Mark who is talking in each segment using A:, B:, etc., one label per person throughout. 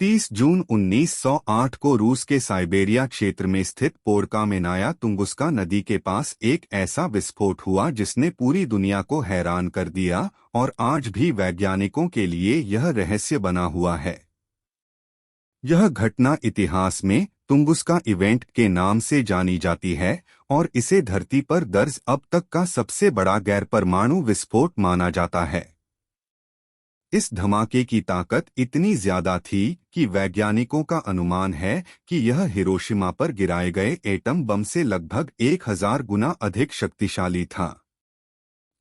A: 30 जून 1908 को रूस के साइबेरिया क्षेत्र में स्थित पोडकामेनाया तुंगुस्का नदी के पास एक ऐसा विस्फोट हुआ जिसने पूरी दुनिया को हैरान कर दिया और आज भी वैज्ञानिकों के लिए यह रहस्य बना हुआ है। यह घटना इतिहास में तुंगुस्का इवेंट के नाम से जानी जाती है और इसे धरती पर दर्ज अब तक का सबसे बड़ा गैर परमाणु विस्फोट माना जाता है। इस धमाके की ताकत इतनी ज्यादा थी कि वैज्ञानिकों का अनुमान है कि यह हिरोशिमा पर गिराए गए एटम बम से लगभग 1000 गुना अधिक शक्तिशाली था।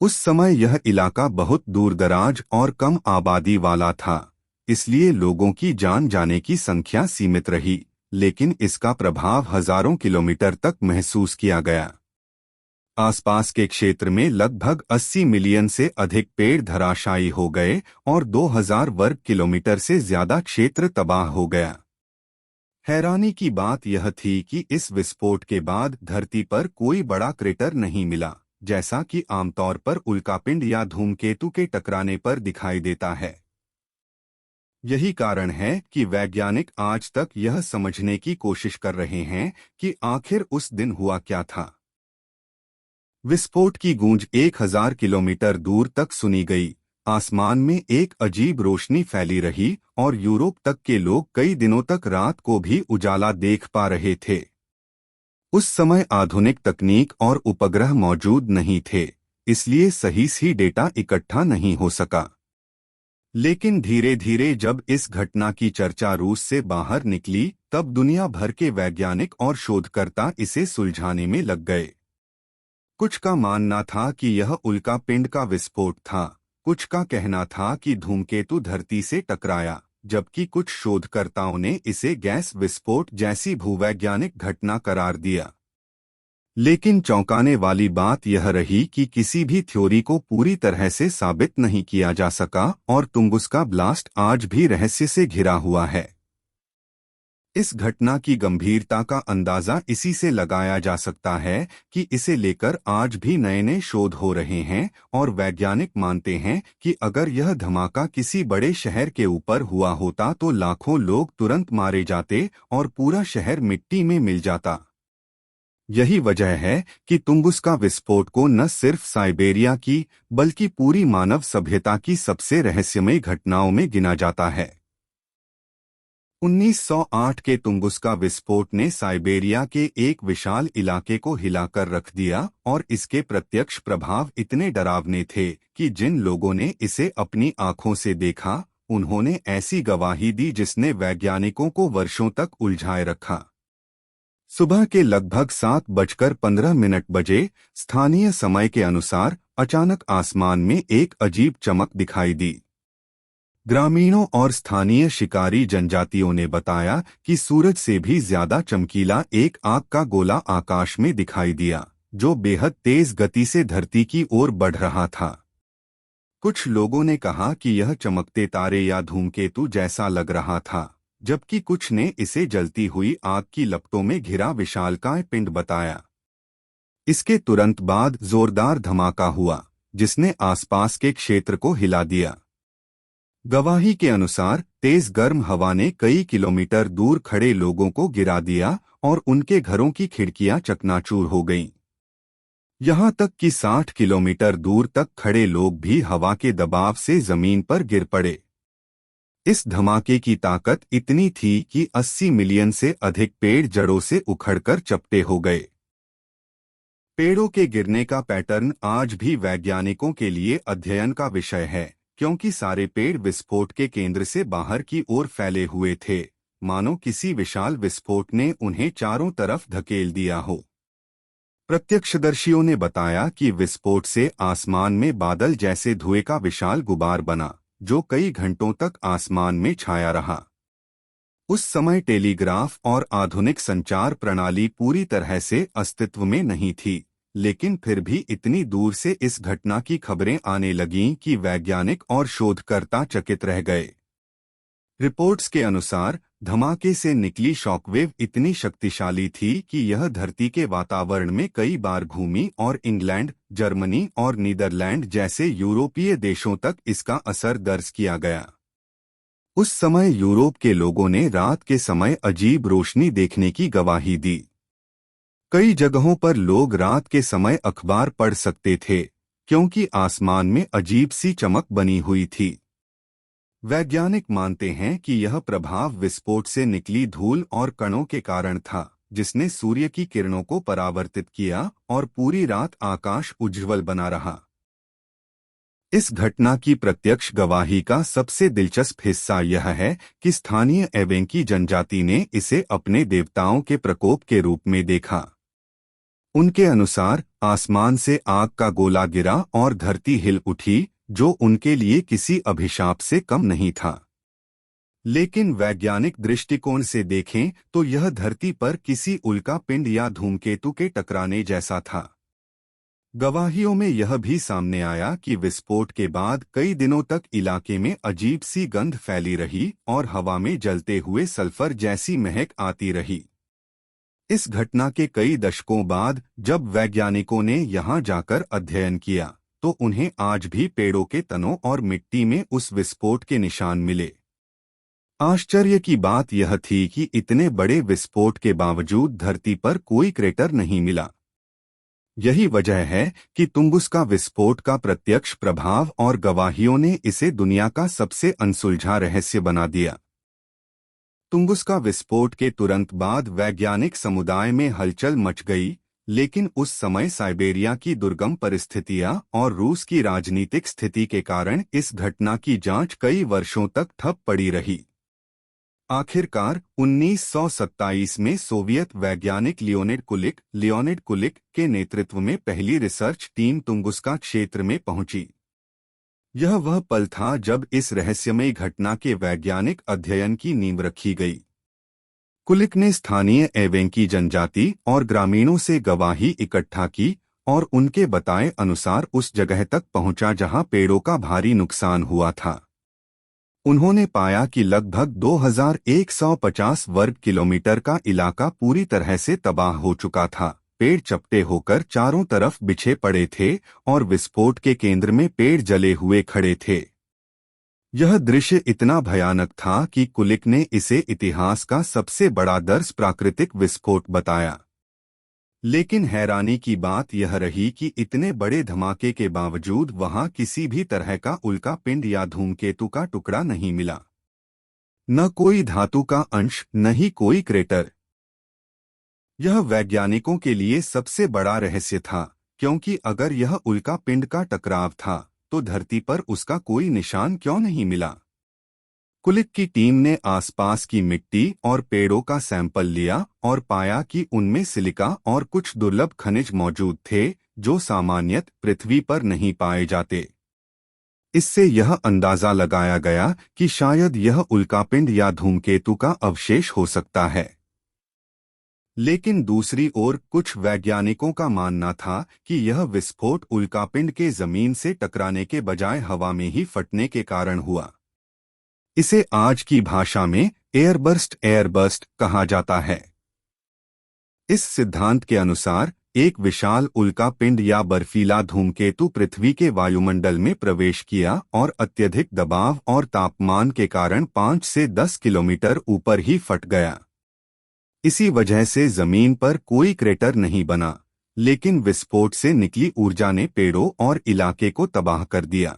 A: उस समय यह इलाका बहुत दूरदराज और कम आबादी वाला था, इसलिए लोगों की जान जाने की संख्या सीमित रही, लेकिन इसका प्रभाव हजारों किलोमीटर तक महसूस किया गया। आसपास के क्षेत्र में लगभग 80 मिलियन से अधिक पेड़ धराशायी हो गए और 2000 वर्ग किलोमीटर से ज्यादा क्षेत्र तबाह हो गया। हैरानी की बात यह थी कि इस विस्फोट के बाद धरती पर कोई बड़ा क्रेटर नहीं मिला, जैसा कि आमतौर पर उल्कापिंड या धूमकेतु के टकराने पर दिखाई देता है। यही कारण है कि वैज्ञानिक आज तक यह समझने की कोशिश कर रहे हैं कि आखिर उस दिन हुआ क्या था। विस्फोट की गूंज 1000 किलोमीटर दूर तक सुनी गई। आसमान में एक अजीब रोशनी फैली रही और यूरोप तक के लोग कई दिनों तक रात को भी उजाला देख पा रहे थे। उस समय आधुनिक तकनीक और उपग्रह मौजूद नहीं थे, इसलिए सही डेटा इकट्ठा नहीं हो सका। लेकिन धीरे धीरे जब इस घटना की चर्चा रूस से बाहर निकली, तब दुनिया भर के वैज्ञानिक और शोधकर्ता इसे सुलझाने में लग गए। कुछ का मानना था कि यह उल्कापिंड का विस्फोट था, कुछ का कहना था कि धूमकेतु धरती से टकराया, जबकि कुछ शोधकर्ताओं ने इसे गैस विस्फोट जैसी भूवैज्ञानिक घटना करार दिया। लेकिन चौंकाने वाली बात यह रही कि किसी भी थ्योरी को पूरी तरह से साबित नहीं किया जा सका और तुंगुस्का ब्लास्ट आज भी रहस्य से घिरा हुआ है। इस घटना की गंभीरता का अंदाजा इसी से लगाया जा सकता है कि इसे लेकर आज भी नए नए शोध हो रहे हैं और वैज्ञानिक मानते हैं कि अगर यह धमाका किसी बड़े शहर के ऊपर हुआ होता तो लाखों लोग तुरंत मारे जाते और पूरा शहर मिट्टी में मिल जाता। यही वजह है कि तुंगुस्का विस्फोट को न सिर्फ साइबेरिया की बल्कि पूरी मानव सभ्यता की सबसे रहस्यमय घटनाओं में गिना जाता है। 1908 के तुंगुस्का विस्फोट ने साइबेरिया के एक विशाल इलाके को हिलाकर रख दिया और इसके प्रत्यक्ष प्रभाव इतने डरावने थे कि जिन लोगों ने इसे अपनी आंखों से देखा, उन्होंने ऐसी गवाही दी जिसने वैज्ञानिकों को वर्षों तक उलझाए रखा। सुबह के लगभग 7:15 बजे स्थानीय समय के अनुसार अचानक आसमान में एक अजीब चमक दिखाई दी। ग्रामीणों और स्थानीय शिकारी जनजातियों ने बताया कि सूरज से भी ज्यादा चमकीला एक आग का गोला आकाश में दिखाई दिया, जो बेहद तेज गति से धरती की ओर बढ़ रहा था। कुछ लोगों ने कहा कि यह चमकते तारे या धूमकेतु जैसा लग रहा था, जबकि कुछ ने इसे जलती हुई आग की लपटों में घिरा विशालकाय पिंड बताया। इसके तुरंत बाद जोरदार धमाका हुआ, जिसने आसपास के क्षेत्र को हिला दिया। गवाही के अनुसार तेज गर्म हवा ने कई किलोमीटर दूर खड़े लोगों को गिरा दिया और उनके घरों की खिड़कियां चकनाचूर हो गईं। यहां तक कि 60 किलोमीटर दूर तक खड़े लोग भी हवा के दबाव से जमीन पर गिर पड़े। इस धमाके की ताकत इतनी थी कि 80 मिलियन से अधिक पेड़ जड़ों से उखड़कर चपटे हो गए। पेड़ों के गिरने का पैटर्न आज भी वैज्ञानिकों के लिए अध्ययन का विषय है, क्योंकि सारे पेड़ विस्फोट के केंद्र से बाहर की ओर फैले हुए थे, मानो किसी विशाल विस्फोट ने उन्हें चारों तरफ धकेल दिया हो। प्रत्यक्षदर्शियों ने बताया कि विस्फोट से आसमान में बादल जैसे धुएं का विशाल गुबार बना, जो कई घंटों तक आसमान में छाया रहा। उस समय टेलीग्राफ और आधुनिक संचार प्रणाली पूरी तरह से अस्तित्व में नहीं थी, लेकिन फिर भी इतनी दूर से इस घटना की खबरें आने लगीं कि वैज्ञानिक और शोधकर्ता चकित रह गए। रिपोर्ट्स के अनुसार धमाके से निकली शॉकवेव इतनी शक्तिशाली थी कि यह धरती के वातावरण में कई बार घूमी और इंग्लैंड, जर्मनी और नीदरलैंड जैसे यूरोपीय देशों तक इसका असर दर्ज किया गया। उस समय यूरोप के लोगों ने रात के समय अजीब रोशनी देखने की गवाही दी। कई जगहों पर लोग रात के समय अखबार पढ़ सकते थे, क्योंकि आसमान में अजीब सी चमक बनी हुई थी। वैज्ञानिक मानते हैं कि यह प्रभाव विस्फोट से निकली धूल और कणों के कारण था, जिसने सूर्य की किरणों को परावर्तित किया और पूरी रात आकाश उज्ज्वल बना रहा। इस घटना की प्रत्यक्ष गवाही का सबसे दिलचस्प हिस्सा यह है कि स्थानीय एवेंकी जनजाति ने इसे अपने देवताओं के प्रकोप के रूप में देखा। उनके अनुसार आसमान से आग का गोला गिरा और धरती हिल उठी, जो उनके लिए किसी अभिशाप से कम नहीं था। लेकिन वैज्ञानिक दृष्टिकोण से देखें तो यह धरती पर किसी उल्का पिंड या धूमकेतु के टकराने जैसा था। गवाहियों में यह भी सामने आया कि विस्फोट के बाद कई दिनों तक इलाके में अजीब सी गंध फैली रही और हवा में जलते हुए सल्फर जैसी महक आती रही। इस घटना के कई दशकों बाद जब वैज्ञानिकों ने यहां जाकर अध्ययन किया, तो उन्हें आज भी पेड़ों के तनों और मिट्टी में उस विस्फोट के निशान मिले। आश्चर्य की बात यह थी कि इतने बड़े विस्फोट के बावजूद धरती पर कोई क्रेटर नहीं मिला। यही वजह है कि तुंगुस्का विस्फोट का प्रत्यक्ष प्रभाव और गवाहियों ने इसे दुनिया का सबसे अनसुलझा रहस्य बना दिया। तुंगुस्का विस्फोट के तुरंत बाद वैज्ञानिक समुदाय में हलचल मच गई, लेकिन उस समय साइबेरिया की दुर्गम परिस्थितियां और रूस की राजनीतिक स्थिति के कारण इस घटना की जांच कई वर्षों तक ठप पड़ी रही। आखिरकार 1927 में सोवियत वैज्ञानिक लियोनिड कुलिक के नेतृत्व में पहली रिसर्च टीम तुंगुस्का क्षेत्र में पहुंची। यह वह पल था जब इस रहस्यमयी घटना के वैज्ञानिक अध्ययन की नींव रखी गई। कुलिक ने स्थानीय एवेंकी जनजाति और ग्रामीणों से गवाही इकट्ठा की और उनके बताए अनुसार उस जगह तक पहुंचा जहां पेड़ों का भारी नुकसान हुआ था। उन्होंने पाया कि लगभग 2150 वर्ग किलोमीटर का इलाका पूरी तरह से तबाह हो चुका था। पेड़ चपटे होकर चारों तरफ बिछे पड़े थे और विस्फोट के केंद्र में पेड़ जले हुए खड़े थे। यह दृश्य इतना भयानक था कि कुलिक ने इसे इतिहास का सबसे बड़ा दर्श प्राकृतिक विस्फोट बताया। लेकिन हैरानी की बात यह रही कि इतने बड़े धमाके के बावजूद वहां किसी भी तरह का उल्का पिंड या धूमकेतु का टुकड़ा नहीं मिला। न कोई धातु का अंश, न ही कोई क्रेटर। यह वैज्ञानिकों के लिए सबसे बड़ा रहस्य था, क्योंकि अगर यह उल्का पिंड का टकराव था तो धरती पर उसका कोई निशान क्यों नहीं मिला। कुलिक की टीम ने आसपास की मिट्टी और पेड़ों का सैंपल लिया और पाया कि उनमें सिलिका और कुछ दुर्लभ खनिज मौजूद थे, जो सामान्यतः पृथ्वी पर नहीं पाए जाते। इससे यह अंदाजा लगाया गया कि शायद यह उल्कापिंड या धूमकेतु का अवशेष हो सकता है। लेकिन दूसरी ओर कुछ वैज्ञानिकों का मानना था कि यह विस्फोट उल्कापिंड के जमीन से टकराने के बजाय हवा में ही फटने के कारण हुआ। इसे आज की भाषा में एयरबर्स्ट कहा जाता है। इस सिद्धांत के अनुसार एक विशाल उल्का पिंड या बर्फीला धूमकेतु पृथ्वी के वायुमंडल में प्रवेश किया और अत्यधिक दबाव और तापमान के कारण 5 से 10 किलोमीटर ऊपर ही फट गया। इसी वजह से जमीन पर कोई क्रेटर नहीं बना, लेकिन विस्फोट से निकली ऊर्जा ने पेड़ों और इलाके को तबाह कर दिया।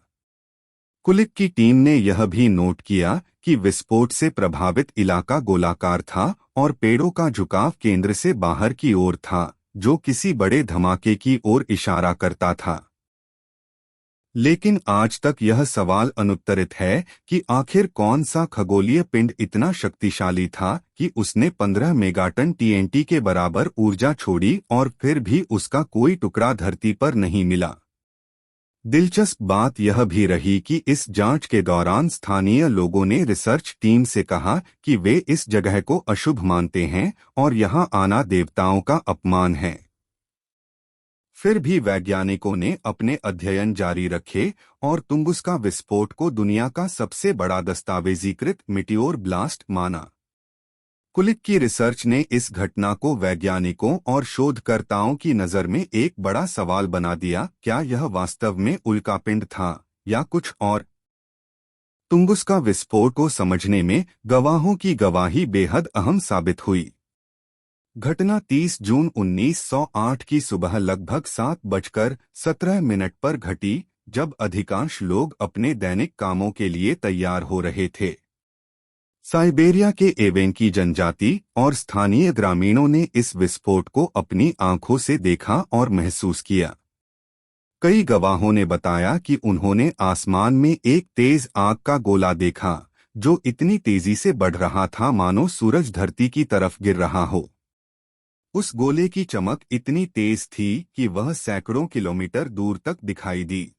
A: कुलिक की टीम ने यह भी नोट किया कि विस्फोट से प्रभावित इलाका गोलाकार था और पेड़ों का झुकाव केंद्र से बाहर की ओर था, जो किसी बड़े धमाके की ओर इशारा करता था। लेकिन आज तक यह सवाल अनुत्तरित है कि आखिर कौन सा खगोलीय पिंड इतना शक्तिशाली था कि उसने 15 मेगाटन टीएनटी के बराबर ऊर्जा छोड़ी और फिर भी उसका कोई टुकड़ा धरती पर नहीं मिला। दिलचस्प बात यह भी रही कि इस जांच के दौरान स्थानीय लोगों ने रिसर्च टीम से कहा कि वे इस जगह को अशुभ मानते हैं और यहां आना देवताओं का अपमान है। फिर भी वैज्ञानिकों ने अपने अध्ययन जारी रखे और तुंगुस्का विस्फोट को दुनिया का सबसे बड़ा दस्तावेजीकृत मीटियोर ब्लास्ट माना। कुलिक की रिसर्च ने इस घटना को वैज्ञानिकों और शोधकर्ताओं की नज़र में एक बड़ा सवाल बना दिया, क्या यह वास्तव में उल्कापिंड था या कुछ और। तुंगुस्का विस्फोट को समझने में गवाहों की गवाही बेहद अहम साबित हुई। घटना 30 जून 1908 की सुबह लगभग 7:17 पर घटी, जब अधिकांश लोग अपने दैनिक कामों के लिए तैयार हो रहे थे। साइबेरिया के एवेंकी जनजाति और स्थानीय ग्रामीणों ने इस विस्फोट को अपनी आंखों से देखा और महसूस किया। कई गवाहों ने बताया कि उन्होंने आसमान में एक तेज आग का गोला देखा, जो इतनी तेजी से बढ़ रहा था मानो सूरज धरती की तरफ गिर रहा हो। उस गोले की चमक इतनी तेज थी कि वह सैकड़ों किलोमीटर दूर तक दिखाई दी।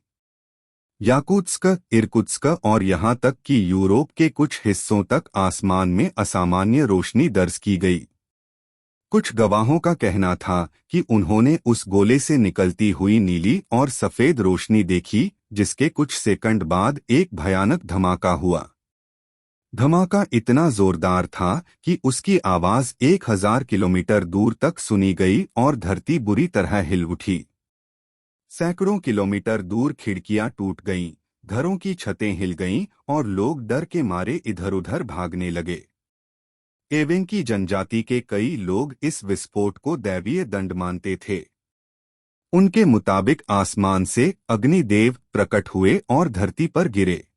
A: याकुत्स्क, इरकुत्स्क और यहां तक कि यूरोप के कुछ हिस्सों तक आसमान में असामान्य रोशनी दर्ज की गई। कुछ गवाहों का कहना था कि उन्होंने उस गोले से निकलती हुई नीली और सफेद रोशनी देखी, जिसके कुछ सेकंड बाद एक भयानक धमाका हुआ। धमाका इतना जोरदार था कि उसकी आवाज 1000 किलोमीटर दूर तक सुनी गई और धरती बुरी तरह हिल उठी। सैकड़ों किलोमीटर दूर खिड़कियां टूट गईं, घरों की छतें हिल गईं और लोग डर के मारे इधर-उधर भागने लगे। एवेंकी जनजाति के कई लोग इस विस्फोट को दैवीय दंड मानते थे। उनके मुताबिक आसमान से अग्निदेव प्रकट हुए और धरती पर गिरे।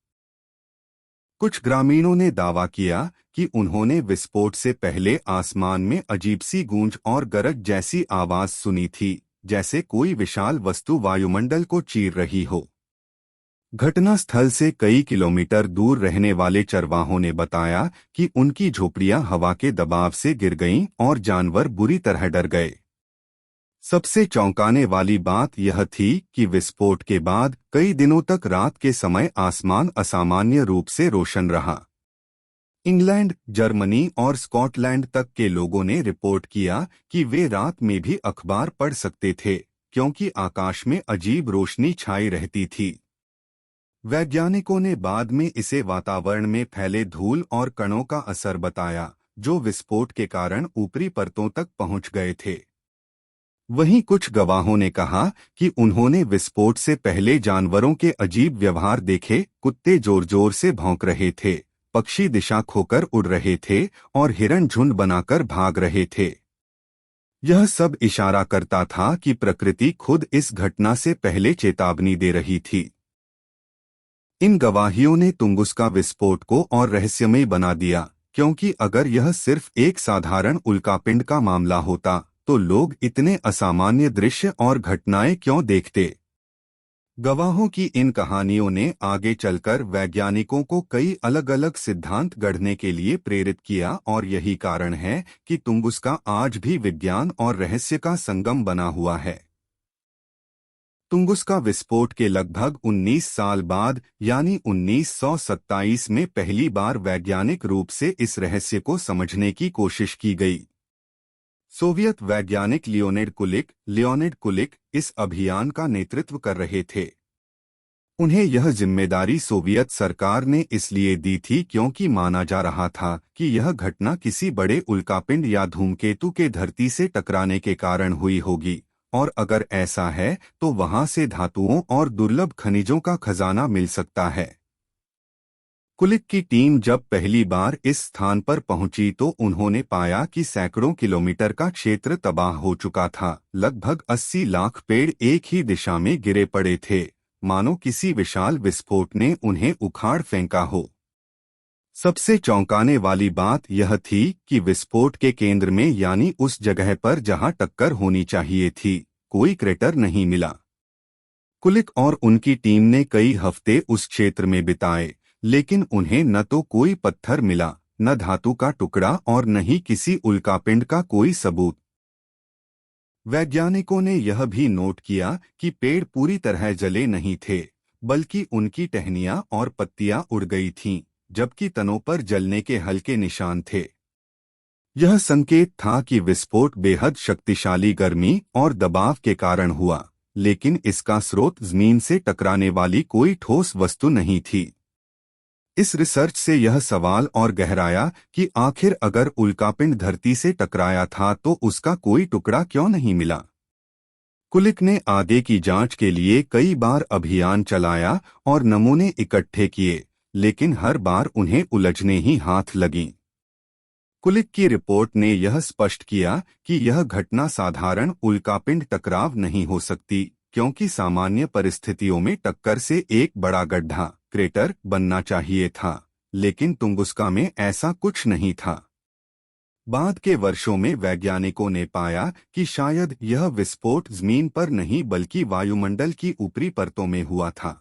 A: कुछ ग्रामीणों ने दावा किया कि उन्होंने विस्फोट से पहले आसमान में अजीब सी गूंज और गरज जैसी आवाज सुनी थी, जैसे कोई विशाल वस्तु वायुमंडल को चीर रही हो। घटना स्थल से कई किलोमीटर दूर रहने वाले चरवाहों ने बताया कि उनकी झोपड़ियां हवा के दबाव से गिर गईं और जानवर बुरी तरह डर गए। सबसे चौंकाने वाली बात यह थी कि विस्फोट के बाद कई दिनों तक रात के समय आसमान असामान्य रूप से रोशन रहा। इंग्लैंड, जर्मनी और स्कॉटलैंड तक के लोगों ने रिपोर्ट किया कि वे रात में भी अखबार पढ़ सकते थे, क्योंकि आकाश में अजीब रोशनी छाई रहती थी। वैज्ञानिकों ने बाद में इसे वातावरण में फैले धूल और कणों का असर बताया, जो विस्फोट के कारण ऊपरी परतों तक पहुंच गए थे। वहीं कुछ गवाहों ने कहा कि उन्होंने विस्फोट से पहले जानवरों के अजीब व्यवहार देखे। कुत्ते जोर-जोर से भौंक रहे थे, पक्षी दिशा खोकर उड़ रहे थे और हिरण झुंड बनाकर भाग रहे थे। यह सब इशारा करता था कि प्रकृति खुद इस घटना से पहले चेतावनी दे रही थी। इन गवाहियों ने तुंगुस्का विस्फोट को और रहस्यमय बना दिया, क्योंकि अगर यह सिर्फ एक साधारण उल्कापिंड का मामला होता तो लोग इतने असामान्य दृश्य और घटनाएं क्यों देखते। गवाहों की इन कहानियों ने आगे चलकर वैज्ञानिकों को कई अलग-अलग सिद्धांत गढ़ने के लिए प्रेरित किया और यही कारण है कि तुंगुस्का आज भी विज्ञान और रहस्य का संगम बना हुआ है। तुंगुस्का विस्फोट के लगभग 19 साल बाद यानी 1927 में पहली बार वैज्ञानिक रूप से इस रहस्य को समझने की कोशिश की गई। सोवियत वैज्ञानिक लियोनिड कुलिक इस अभियान का नेतृत्व कर रहे थे। उन्हें यह जिम्मेदारी सोवियत सरकार ने इसलिए दी थी क्योंकि माना जा रहा था कि यह घटना किसी बड़े उल्कापिंड या धूमकेतु के धरती से टकराने के कारण हुई होगी, और अगर ऐसा है तो वहां से धातुओं और दुर्लभ खनिजों का खजाना मिल सकता है। कुलिक की टीम जब पहली बार इस स्थान पर पहुंची तो उन्होंने पाया कि सैकड़ों किलोमीटर का क्षेत्र तबाह हो चुका था। लगभग 80 लाख पेड़ एक ही दिशा में गिरे पड़े थे, मानो किसी विशाल विस्फोट ने उन्हें उखाड़ फेंका हो। सबसे चौंकाने वाली बात यह थी कि विस्फोट के केंद्र में यानी उस जगह पर जहां टक्कर होनी चाहिए थी, कोई क्रेटर नहीं मिला। कुलिक और उनकी टीम ने कई हफ्ते उस क्षेत्र में बिताए, लेकिन उन्हें न तो कोई पत्थर मिला, न धातु का टुकड़ा और न ही किसी उल्कापिंड का कोई सबूत। वैज्ञानिकों ने यह भी नोट किया कि पेड़ पूरी तरह जले नहीं थे, बल्कि उनकी टहनियां और पत्तियां उड़ गई थीं, जबकि तनों पर जलने के हल्के निशान थे। यह संकेत था कि विस्फोट बेहद शक्तिशाली गर्मी और दबाव के कारण हुआ, लेकिन इसका स्रोत जमीन से टकराने वाली कोई ठोस वस्तु नहीं थी। इस रिसर्च से यह सवाल और गहराया कि आखिर अगर उल्कापिंड धरती से टकराया था तो उसका कोई टुकड़ा क्यों नहीं मिला। कुलिक ने आगे की जांच के लिए कई बार अभियान चलाया और नमूने इकट्ठे किए, लेकिन हर बार उन्हें उलझने ही हाथ लगीं। कुलिक की रिपोर्ट ने यह स्पष्ट किया कि यह घटना साधारण उल्कापिंड टकराव नहीं हो सकती, क्योंकि सामान्य परिस्थितियों में टक्कर से एक बड़ा गड्ढा क्रेटर बनना चाहिए था, लेकिन तुंगुस्का में ऐसा कुछ नहीं था। बाद के वर्षों में वैज्ञानिकों ने पाया कि शायद यह विस्फोट जमीन पर नहीं बल्कि वायुमंडल की ऊपरी परतों में हुआ था।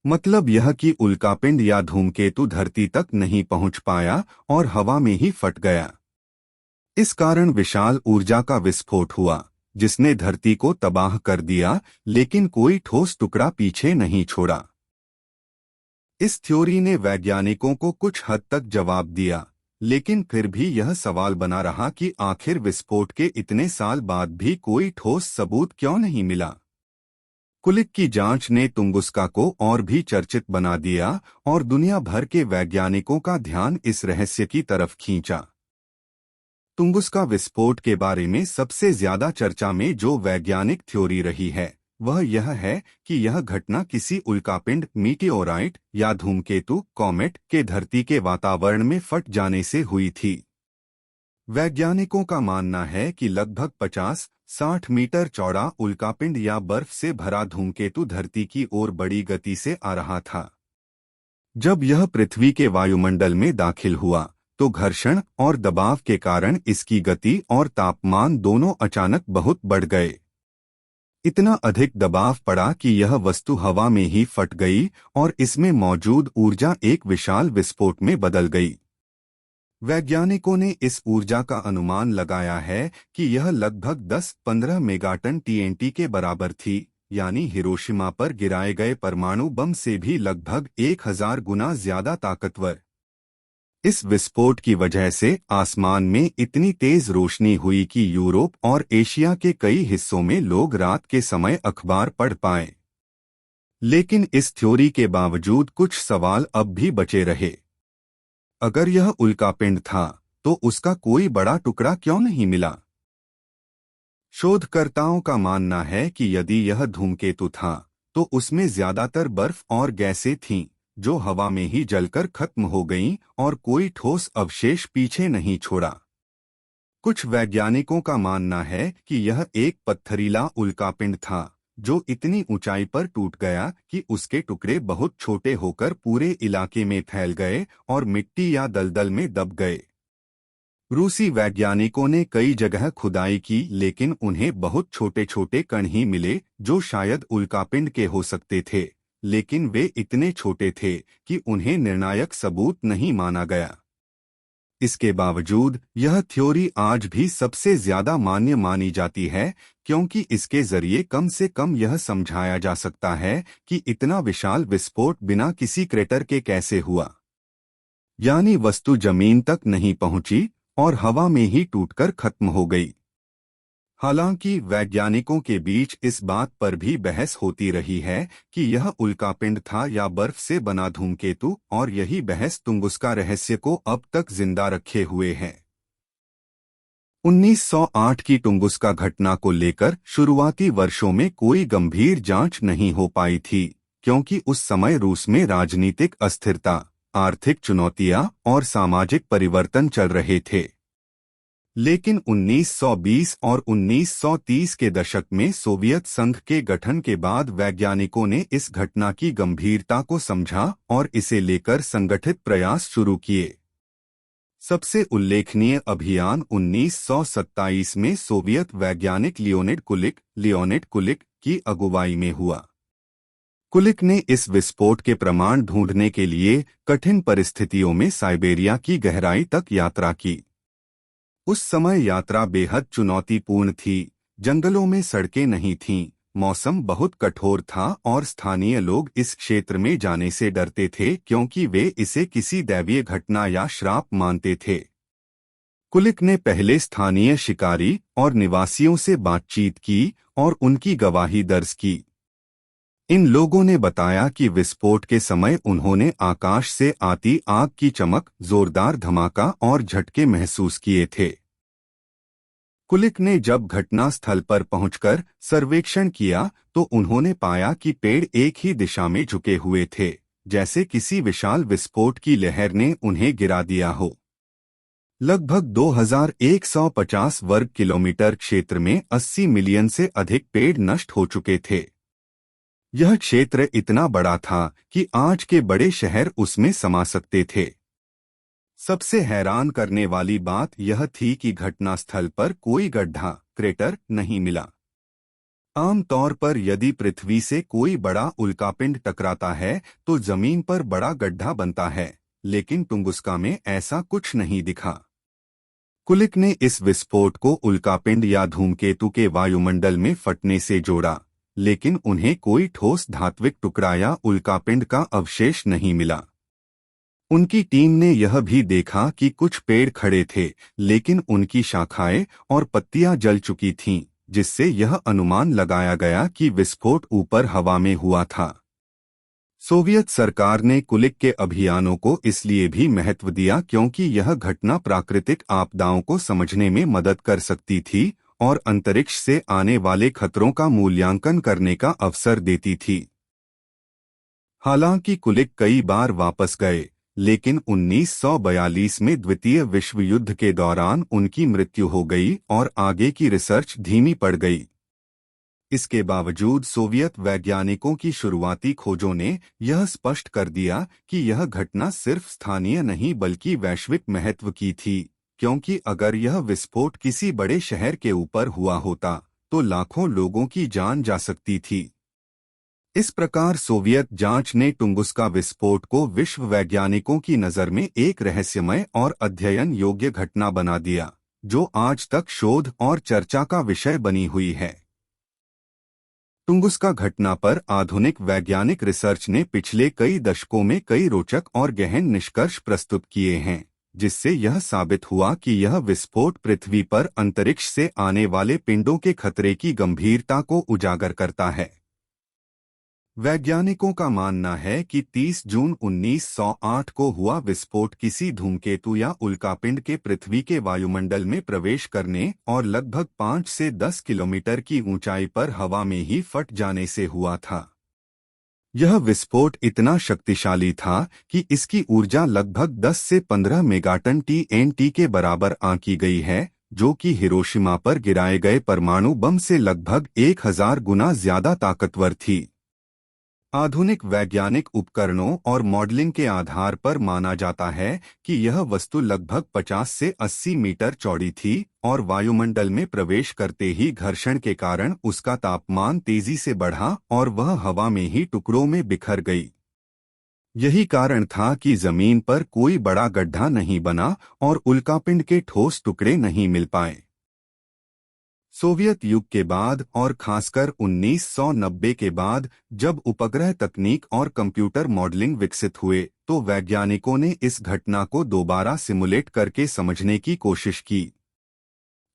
A: मतलब यह कि उल्कापिंड या धूमकेतु धरती तक नहीं पहुंच पाया और हवा में ही फट गया। इस कारण विशाल ऊर्जा का विस्फोट हुआ, जिसने धरती को तबाह कर दिया, लेकिन कोई ठोस टुकड़ा पीछे नहीं छोड़ा। इस थ्योरी ने वैज्ञानिकों को कुछ हद तक जवाब दिया, लेकिन फिर भी यह सवाल बना रहा कि आखिर विस्फोट के इतने साल बाद भी कोई ठोस सबूत क्यों नहीं मिला। कुलिक की जांच ने तुंगुस्का को और भी चर्चित बना दिया और दुनिया भर के वैज्ञानिकों का ध्यान इस रहस्य की तरफ खींचा। तुंगुस्का विस्फोट के बारे में सबसे ज्यादा चर्चा में जो वैज्ञानिक थ्योरी रही है, वह यह है कि यह घटना किसी उल्कापिंड मीटिओराइट या धूमकेतु कॉमेट के धरती के वातावरण में फट जाने से हुई थी। वैज्ञानिकों का मानना है कि लगभग 50-60 मीटर चौड़ा उल्कापिंड या बर्फ से भरा धूमकेतु धरती की ओर बड़ी गति से आ रहा था। जब यह पृथ्वी के वायुमंडल में दाखिल हुआ, तो घर्षण और दबाव के कारण इसकी गति और तापमान दोनों अचानक बहुत बढ़ गए। इतना अधिक दबाव पड़ा कि यह वस्तु हवा में ही फट गई और इसमें मौजूद ऊर्जा एक विशाल विस्फोट में बदल गई। वैज्ञानिकों ने इस ऊर्जा का अनुमान लगाया है कि यह लगभग 10-15 मेगाटन टीएनटी के बराबर थी, यानी हिरोशिमा पर गिराए गए परमाणु बम से भी लगभग 1000 गुना ज्यादा ताकतवर। इस विस्फोट की वजह से आसमान में इतनी तेज रोशनी हुई कि यूरोप और एशिया के कई हिस्सों में लोग रात के समय अखबार पढ़ पाए। लेकिन इस थ्योरी के बावजूद कुछ सवाल अब भी बचे रहे। अगर यह उल्कापिंड था, तो उसका कोई बड़ा टुकड़ा क्यों नहीं मिला? शोधकर्ताओं का मानना है कि यदि यह धूमकेतु था, तो उसमें ज्यादातर बर्फ और गैसें थीं, जो हवा में ही जलकर खत्म हो गईं और कोई ठोस अवशेष पीछे नहीं छोड़ा। कुछ वैज्ञानिकों का मानना है कि यह एक पत्थरीला उल्कापिंड था, जो इतनी ऊंचाई पर टूट गया कि उसके टुकड़े बहुत छोटे होकर पूरे इलाके में फैल गए और मिट्टी या दलदल में दब गए। रूसी वैज्ञानिकों ने कई जगह खुदाई की, लेकिन उन्हें बहुत छोटे छोटे कण ही मिले जो शायद उल्कापिंड के हो सकते थे, लेकिन वे इतने छोटे थे कि उन्हें निर्णायक सबूत नहीं माना गया। इसके बावजूद यह थ्योरी आज भी सबसे ज्यादा मान्य मानी जाती है, क्योंकि इसके जरिए कम से कम यह समझाया जा सकता है कि इतना विशाल विस्फोट बिना किसी क्रेटर के कैसे हुआ, यानी वस्तु जमीन तक नहीं पहुंची और हवा में ही टूटकर खत्म हो गई। हालांकि वैज्ञानिकों के बीच इस बात पर भी बहस होती रही है कि यह उल्कापिंड था या बर्फ से बना धूमकेतु, और यही बहस तुंगुस्का रहस्य को अब तक जिंदा रखे हुए है। 1908 की तुंगुस्का घटना को लेकर शुरुआती वर्षों में कोई गंभीर जांच नहीं हो पाई थी, क्योंकि उस समय रूस में राजनीतिक अस्थिरता, आर्थिक चुनौतियां और सामाजिक परिवर्तन चल रहे थे। लेकिन 1920 और 1930 के दशक में सोवियत संघ के गठन के बाद वैज्ञानिकों ने इस घटना की गंभीरता को समझा और इसे लेकर संगठित प्रयास शुरू किए। सबसे उल्लेखनीय अभियान 1927 में सोवियत वैज्ञानिक लियोनिड कुलिक की अगुवाई में हुआ। कुलिक ने इस विस्फोट के प्रमाण ढूंढने के लिए कठिन परिस्थितियों में साइबेरिया की गहराई तक यात्रा की। उस समय यात्रा बेहद चुनौतीपूर्ण थी, जंगलों में सड़कें नहीं थीं, मौसम बहुत कठोर था और स्थानीय लोग इस क्षेत्र में जाने से डरते थे क्योंकि वे इसे किसी दैवीय घटना या श्राप मानते थे। कुलिक ने पहले स्थानीय शिकारी और निवासियों से बातचीत की और उनकी गवाही दर्ज की। इन लोगों ने बताया कि विस्फोट के समय उन्होंने आकाश से आती आग की चमक, जोरदार धमाका और झटके महसूस किए थे। कुलिक ने जब घटना स्थल पर पहुंचकर सर्वेक्षण किया तो उन्होंने पाया कि पेड़ एक ही दिशा में झुके हुए थे, जैसे किसी विशाल विस्फोट की लहर ने उन्हें गिरा दिया हो। लगभग 2150 वर्ग किलोमीटर क्षेत्र में 80 मिलियन से अधिक पेड़ नष्ट हो चुके थे। यह क्षेत्र इतना बड़ा था कि आज के बड़े शहर उसमें समा सकते थे। सबसे हैरान करने वाली बात यह थी कि घटनास्थल पर कोई गड्ढा, क्रेटर नहीं मिला। आमतौर पर यदि पृथ्वी से कोई बड़ा उल्कापिंड टकराता है तो जमीन पर बड़ा गड्ढा बनता है, लेकिन टुंगुस्का में ऐसा कुछ नहीं दिखा। कुलिक ने इस विस्फोट को उल्कापिंड या धूमकेतु के वायुमंडल में फटने से जोड़ा, लेकिन उन्हें कोई ठोस धात्विक टुकड़ा या उल्कापिंड का अवशेष नहीं मिला। उनकी टीम ने यह भी देखा कि कुछ पेड़ खड़े थे, लेकिन उनकी शाखाएं और पत्तियां जल चुकी थीं, जिससे यह अनुमान लगाया गया कि विस्फोट ऊपर हवा में हुआ था। सोवियत सरकार ने कुलिक के अभियानों को इसलिए भी महत्व दिया क्योंकि यह घटना प्राकृतिक आपदाओं को समझने में मदद कर सकती थी और अंतरिक्ष से आने वाले खतरों का मूल्यांकन करने का अवसर देती थी। हालांकि कुलिक कई बार वापस गए, लेकिन 1942 में द्वितीय विश्व युद्ध के दौरान उनकी मृत्यु हो गई और आगे की रिसर्च धीमी पड़ गई। इसके बावजूद सोवियत वैज्ञानिकों की शुरुआती खोजों ने यह स्पष्ट कर दिया कि यह घटना सिर्फ स्थानीय नहीं बल्कि वैश्विक महत्व की थी, क्योंकि अगर यह विस्फोट किसी बड़े शहर के ऊपर हुआ होता तो लाखों लोगों की जान जा सकती थी। इस प्रकार सोवियत जांच ने टुंगुस्का विस्फोट को विश्व वैज्ञानिकों की नज़र में एक रहस्यमय और अध्ययन योग्य घटना बना दिया, जो आज तक शोध और चर्चा का विषय बनी हुई है। टुंगुस्का घटना पर आधुनिक वैज्ञानिक रिसर्च ने पिछले कई दशकों में कई रोचक और गहन निष्कर्ष प्रस्तुत किए हैं, जिससे यह साबित हुआ कि यह विस्फोट पृथ्वी पर अंतरिक्ष से आने वाले पिंडों के खतरे की गंभीरता को उजागर करता है। वैज्ञानिकों का मानना है कि 30 जून 1908 को हुआ विस्फोट किसी धूमकेतु या उल्कापिंड के पृथ्वी के वायुमंडल में प्रवेश करने और लगभग 5 से 10 किलोमीटर की ऊंचाई पर हवा में ही फट जाने से हुआ था। यह विस्फोट इतना शक्तिशाली था कि इसकी ऊर्जा लगभग 10 से 15 मेगाटन TNT के बराबर आंकी गई है, जो कि हिरोशिमा पर गिराए गए परमाणु बम से लगभग 1000 गुना ज्यादा ताकतवर थी। आधुनिक वैज्ञानिक उपकरणों और मॉडलिंग के आधार पर माना जाता है कि यह वस्तु लगभग 50 से 80 मीटर चौड़ी थी और वायुमंडल में प्रवेश करते ही घर्षण के कारण उसका तापमान तेजी से बढ़ा और वह हवा में ही टुकड़ों में बिखर गई। यही कारण था कि जमीन पर कोई बड़ा गड्ढा नहीं बना और उल्कापिंड के ठोस टुकड़े नहीं मिल पाए। सोवियत युग के बाद और खासकर 1990 के बाद जब उपग्रह तकनीक और कंप्यूटर मॉडलिंग विकसित हुए, तो वैज्ञानिकों ने इस घटना को दोबारा सिमुलेट करके समझने की कोशिश की।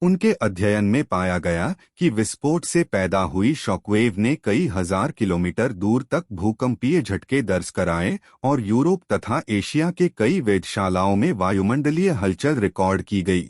A: उनके अध्ययन में पाया गया कि विस्फोट से पैदा हुई शॉकवेव ने कई हजार किलोमीटर दूर तक भूकंपीय झटके दर्ज कराए और यूरोप तथा एशिया के कई वेधशालाओं में वायुमंडलीय हलचल रिकॉर्ड की गई।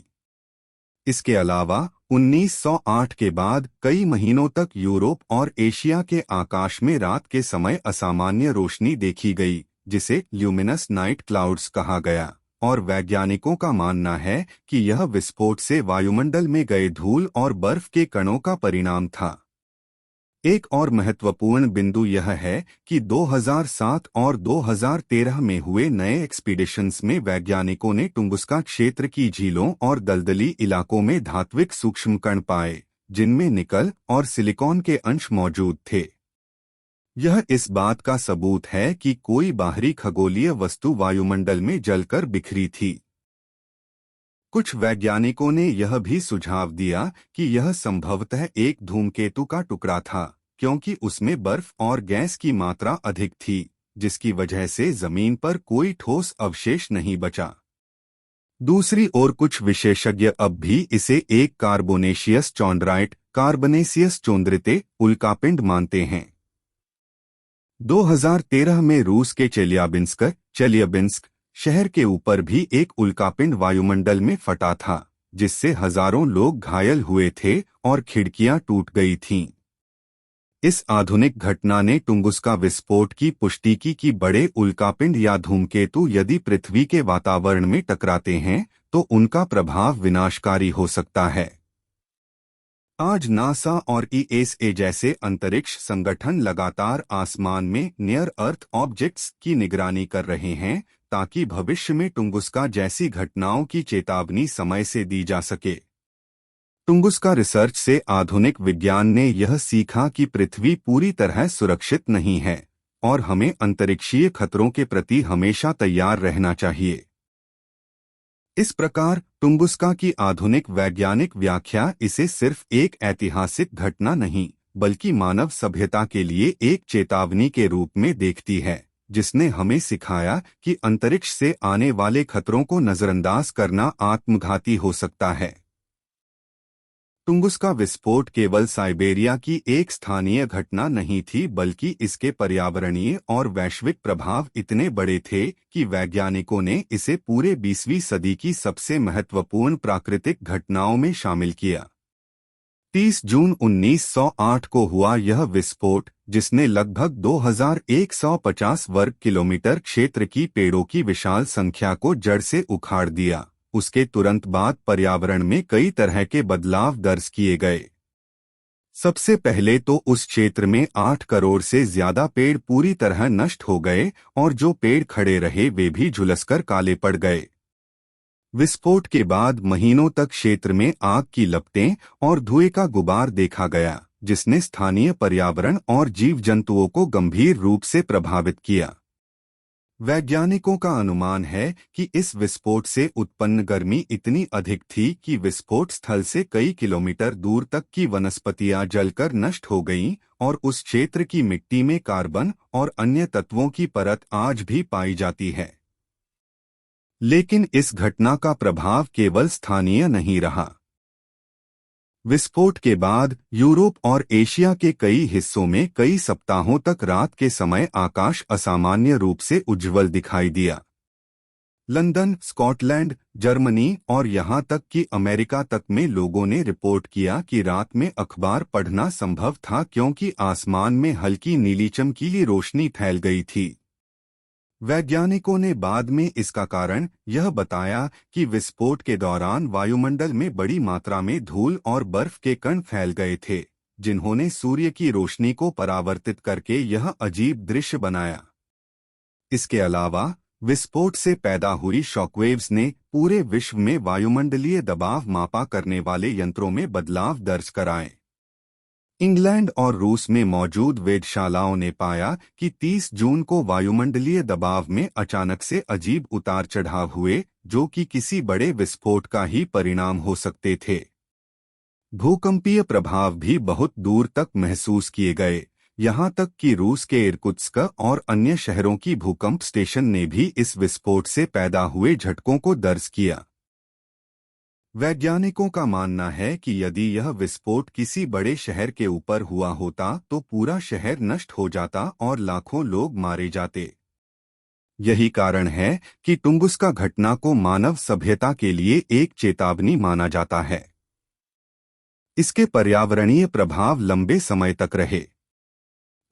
A: इसके अलावा 1908 के बाद कई महीनों तक यूरोप और एशिया के आकाश में रात के समय असामान्य रोशनी देखी गई, जिसे ल्यूमिनस नाइट क्लाउड्स कहा गया, और वैज्ञानिकों का मानना है कि यह विस्फोट से वायुमंडल में गए धूल और बर्फ के कणों का परिणाम था। एक और महत्वपूर्ण बिंदु यह है कि 2007 और 2013 में हुए नए एक्सपीडिशंस में वैज्ञानिकों ने टुंगुस्का क्षेत्र की झीलों और दलदली इलाकों में धात्विक सूक्ष्मकण पाए, जिनमें निकल और सिलिकॉन के अंश मौजूद थे। यह इस बात का सबूत है कि कोई बाहरी खगोलीय वस्तु वायुमंडल में जलकर बिखरी थी। कुछ वैज्ञानिकों ने यह भी सुझाव दिया कि यह संभवतः एक धूमकेतु का टुकड़ा था, क्योंकि उसमें बर्फ और गैस की मात्रा अधिक थी, जिसकी वजह से जमीन पर कोई ठोस अवशेष नहीं बचा। दूसरी ओर कुछ विशेषज्ञ अब भी इसे एक कार्बोनेशियस चॉन्ड्राइट कार्बनेसियस चोंद्रिते उल्कापिंड मानते हैं। 2013 में रूस के चेलियाबिंस्क शहर के ऊपर भी एक उल्कापिंड वायुमंडल में फटा था, जिससे हजारों लोग घायल हुए थे और खिड़कियां टूट गई थीं। इस आधुनिक घटना ने टुंगुस्का विस्फोट की पुष्टि की कि बड़े उल्कापिंड या धूमकेतु यदि पृथ्वी के वातावरण में टकराते हैं तो उनका प्रभाव विनाशकारी हो सकता है। आज नासा और ईएसए जैसे अंतरिक्ष संगठन लगातार आसमान में नियर अर्थ ऑब्जेक्ट्स की निगरानी कर रहे हैं ताकि भविष्य में टुंगुस्का जैसी घटनाओं की चेतावनी समय से दी जा सके। टुंगुस्का रिसर्च से आधुनिक विज्ञान ने यह सीखा कि पृथ्वी पूरी तरह सुरक्षित नहीं है और हमें अंतरिक्षीय खतरों के प्रति हमेशा तैयार रहना चाहिए। इस प्रकार टुंगुस्का की आधुनिक वैज्ञानिक व्याख्या इसे सिर्फ एक ऐतिहासिक घटना नहीं बल्कि मानव सभ्यता के लिए एक चेतावनी के रूप में देखती है, जिसने हमें सिखाया कि अंतरिक्ष से आने वाले खतरों को नजरअंदाज करना आत्मघाती हो सकता है। टुंगुस्का विस्फोट केवल साइबेरिया की एक स्थानीय घटना नहीं थी बल्कि इसके पर्यावरणीय और वैश्विक प्रभाव इतने बड़े थे कि वैज्ञानिकों ने इसे पूरे 20वीं सदी की सबसे महत्वपूर्ण प्राकृतिक घटनाओं में शामिल किया। 30 जून 1908 को हुआ यह विस्फोट, जिसने लगभग 2150 वर्ग किलोमीटर क्षेत्र की पेड़ों की विशाल संख्या को जड़ से उखाड़ दिया। उसके तुरंत बाद पर्यावरण में कई तरह के बदलाव दर्ज किए गए। सबसे पहले तो उस क्षेत्र में 8 करोड़ से ज्यादा पेड़ पूरी तरह नष्ट हो गए और जो पेड़ खड़े रहे वे भी झुलसकर काले पड़ गए। विस्फोट के बाद महीनों तक क्षेत्र में आग की लपटें और धुएं का गुबार देखा गया, जिसने स्थानीय पर्यावरण और जीव जंतुओं को गंभीर रूप से प्रभावित किया। वैज्ञानिकों का अनुमान है कि इस विस्फोट से उत्पन्न गर्मी इतनी अधिक थी कि विस्फोट स्थल से कई किलोमीटर दूर तक की वनस्पतियां जलकर नष्ट हो गईं और उस क्षेत्र की मिट्टी में कार्बन और अन्य तत्वों की परत आज भी पाई जाती है। लेकिन इस घटना का प्रभाव केवल स्थानीय नहीं रहा। विस्फोट के बाद यूरोप और एशिया के कई हिस्सों में कई सप्ताहों तक रात के समय आकाश असामान्य रूप से उज्ज्वल दिखाई दिया। लंदन, स्कॉटलैंड, जर्मनी और यहां तक कि अमेरिका तक में लोगों ने रिपोर्ट किया कि रात में अखबार पढ़ना संभव था क्योंकि आसमान में हल्की नीली चमकीली रोशनी फैल गई थी। वैज्ञानिकों ने बाद में इसका कारण यह बताया कि विस्फोट के दौरान वायुमंडल में बड़ी मात्रा में धूल और बर्फ के कण फैल गए थे, जिन्होंने सूर्य की रोशनी को परावर्तित करके यह अजीब दृश्य बनाया। इसके अलावा विस्फोट से पैदा हुई शॉकवेव्स ने पूरे विश्व में वायुमंडलीय दबाव मापा करने वाले यंत्रों में बदलाव दर्ज कराए। इंग्लैंड और रूस में मौजूद वेधशालाओं ने पाया कि 30 जून को वायुमंडलीय दबाव में अचानक से अजीब उतार चढ़ाव हुए, जो कि किसी बड़े विस्फोट का ही परिणाम हो सकते थे। भूकंपीय प्रभाव भी बहुत दूर तक महसूस किए गए, यहाँ तक कि रूस के इर्कुत्स्क और अन्य शहरों की भूकंप स्टेशन ने भी इस विस्फोट से पैदा हुए झटकों को दर्ज किया। वैज्ञानिकों का मानना है कि यदि यह विस्फोट किसी बड़े शहर के ऊपर हुआ होता तो पूरा शहर नष्ट हो जाता और लाखों लोग मारे जाते। यही कारण है कि टुंगुस्का घटना को मानव सभ्यता के लिए एक चेतावनी माना जाता है। इसके पर्यावरणीय प्रभाव लंबे समय तक रहे।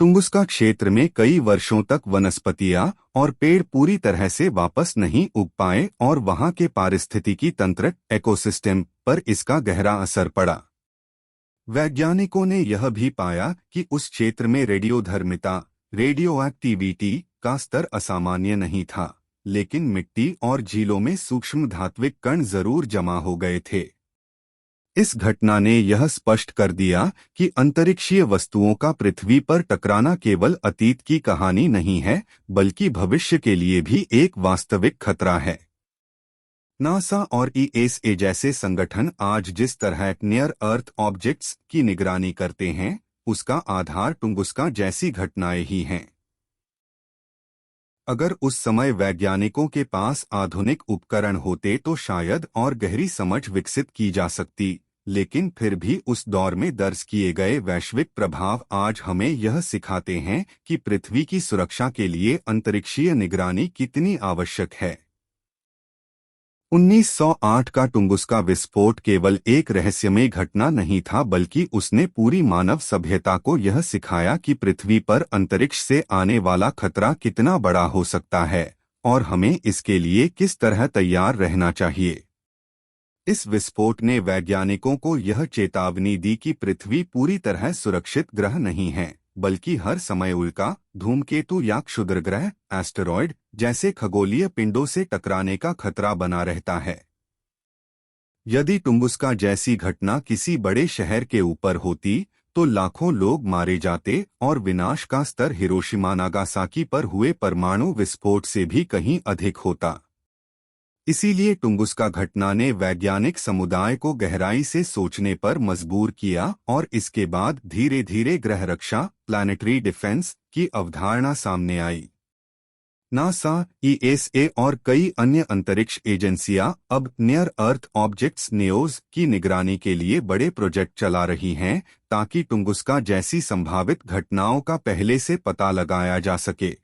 A: टुंगुस्का क्षेत्र में कई वर्षों तक वनस्पतियां और पेड़ पूरी तरह से वापस नहीं उग पाए और वहां के पारिस्थितिकी तंत्र इकोसिस्टम पर इसका गहरा असर पड़ा। वैज्ञानिकों ने यह भी पाया कि उस क्षेत्र में रेडियोधर्मिता रेडियोएक्टिविटी का स्तर असामान्य नहीं था, लेकिन मिट्टी और झीलों में सूक्ष्म धात्विक कण जरूर जमा हो गए थे। इस घटना ने यह स्पष्ट कर दिया कि अंतरिक्षीय वस्तुओं का पृथ्वी पर टकराना केवल अतीत की कहानी नहीं है, बल्कि भविष्य के लिए भी एक वास्तविक खतरा है। नासा और ईएसए जैसे संगठन आज जिस तरह नियर अर्थ ऑब्जेक्ट्स की निगरानी करते हैं, उसका आधार टुंगुस्का जैसी घटनाएं ही हैं। अगर उस समय वैज्ञानिकों के पास आधुनिक उपकरण होते तो शायद और गहरी समझ विकसित की जा सकती, लेकिन फिर भी उस दौर में दर्ज किए गए वैश्विक प्रभाव आज हमें यह सिखाते हैं कि पृथ्वी की सुरक्षा के लिए अंतरिक्षीय निगरानी कितनी आवश्यक है। 1908 का टुंगुस्का विस्फोट केवल एक रहस्यमय घटना नहीं था, बल्कि उसने पूरी मानव सभ्यता को यह सिखाया कि पृथ्वी पर अंतरिक्ष से आने वाला खतरा कितना बड़ा हो सकता है और हमें इसके लिए किस तरह तैयार रहना चाहिए। इस विस्फोट ने वैज्ञानिकों को यह चेतावनी दी कि पृथ्वी पूरी तरह सुरक्षित ग्रह नहीं है, बल्कि हर समय उल्का, धूमकेतु या क्षुद्रग्रह, एस्टेरॉयड जैसे खगोलीय पिंडों से टकराने का खतरा बना रहता है। यदि टुंगुस्का जैसी घटना किसी बड़े शहर के ऊपर होती तो लाखों लोग मारे जाते और विनाश का स्तर हिरोशिमा नागासाकी पर हुए परमाणु विस्फोट से भी कहीं अधिक होता। इसीलिए टुंगुस्का घटना ने वैज्ञानिक समुदाय को गहराई से सोचने पर मजबूर किया और इसके बाद धीरे धीरे ग्रह रक्षा, प्लैनेटरी डिफेंस की अवधारणा सामने आई। नासा, ईएसए और कई अन्य अंतरिक्ष एजेंसियां अब नियर अर्थ ऑब्जेक्ट्स नेओज की निगरानी के लिए बड़े प्रोजेक्ट चला रही हैं, ताकि टुंगुस्का जैसी संभावित घटनाओं का पहले से पता लगाया जा सके।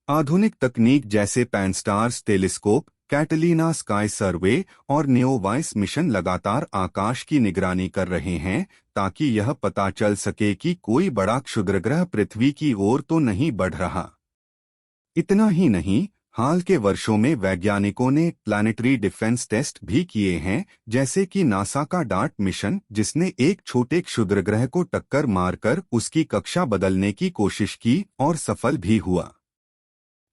A: आधुनिक तकनीक जैसे पैनस्टार्स टेलीस्कोप, कैटलीना स्काई सर्वे और नेओवाइस मिशन लगातार आकाश की निगरानी कर रहे हैं, ताकि यह पता चल सके कि कोई बड़ा क्षुद्रग्रह पृथ्वी की ओर तो नहीं बढ़ रहा। इतना ही नहीं, हाल के वर्षों में वैज्ञानिकों ने प्लैनेटरी डिफेंस टेस्ट भी किए हैं, जैसे कि नासा का डार्ट मिशन, जिसने एक छोटे क्षुद्रग्रह को टक्कर मारकर उसकी कक्षा बदलने की कोशिश की और सफल भी हुआ।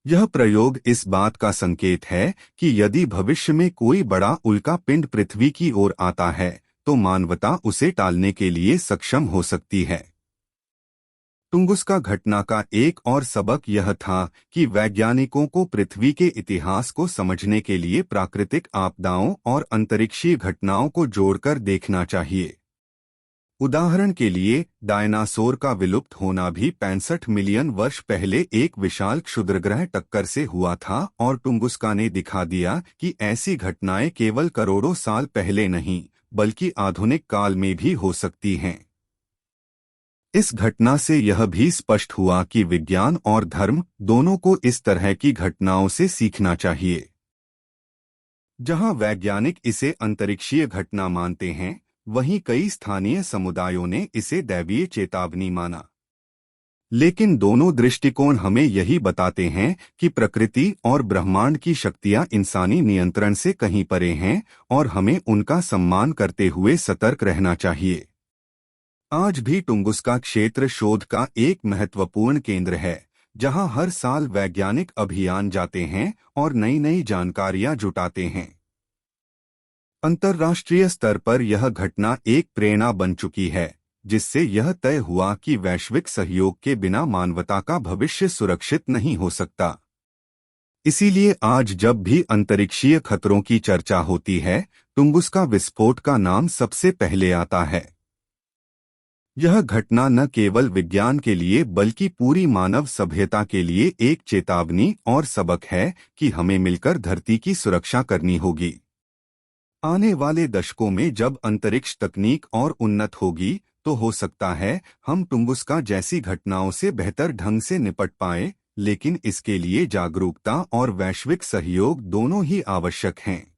A: यह प्रयोग इस बात का संकेत है कि यदि भविष्य में कोई बड़ा उल्का पिंड पृथ्वी की ओर आता है तो मानवता उसे टालने के लिए सक्षम हो सकती है। टुंगुस्का घटना का एक और सबक यह था कि वैज्ञानिकों को पृथ्वी के इतिहास को समझने के लिए प्राकृतिक आपदाओं और अंतरिक्षीय घटनाओं को जोड़कर देखना चाहिए। उदाहरण के लिए, डायनासोर का विलुप्त होना भी 65 मिलियन वर्ष पहले एक विशाल क्षुद्रग्रह टक्कर से हुआ था और टुंगुस्का ने दिखा दिया कि ऐसी घटनाएं केवल करोड़ों साल पहले नहीं, बल्कि आधुनिक काल में भी हो सकती हैं। इस घटना से यह भी स्पष्ट हुआ कि विज्ञान और धर्म दोनों को इस तरह की घटनाओं से सीखना चाहिए। जहां वैज्ञानिक इसे अंतरिक्षीय घटना मानते हैं, वहीं कई स्थानीय समुदायों ने इसे दैवीय चेतावनी माना। लेकिन दोनों दृष्टिकोण हमें यही बताते हैं कि प्रकृति और ब्रह्मांड की शक्तियां इंसानी नियंत्रण से कहीं परे हैं और हमें उनका सम्मान करते हुए सतर्क रहना चाहिए। आज भी टुंगुस्का क्षेत्र शोध का एक महत्वपूर्ण केंद्र है, जहां हर साल वैज्ञानिक अभियान जाते हैं और नई नई जानकारियां जुटाते हैं। अंतर्राष्ट्रीय स्तर पर यह घटना एक प्रेरणा बन चुकी है, जिससे यह तय हुआ कि वैश्विक सहयोग के बिना मानवता का भविष्य सुरक्षित नहीं हो सकता। इसीलिए आज जब भी अंतरिक्षीय खतरों की चर्चा होती है, टुंगुस्का विस्फोट का नाम सबसे पहले आता है। यह घटना न केवल विज्ञान के लिए बल्कि पूरी मानव सभ्यता के लिए एक चेतावनी और सबक है कि हमें मिलकर धरती की सुरक्षा करनी होगी। आने वाले दशकों में जब अंतरिक्ष तकनीक और उन्नत होगी, तो हो सकता है हम टुंगुस्का जैसी घटनाओं से बेहतर ढंग से निपट पाएं, लेकिन इसके लिए जागरूकता और वैश्विक सहयोग दोनों ही आवश्यक हैं।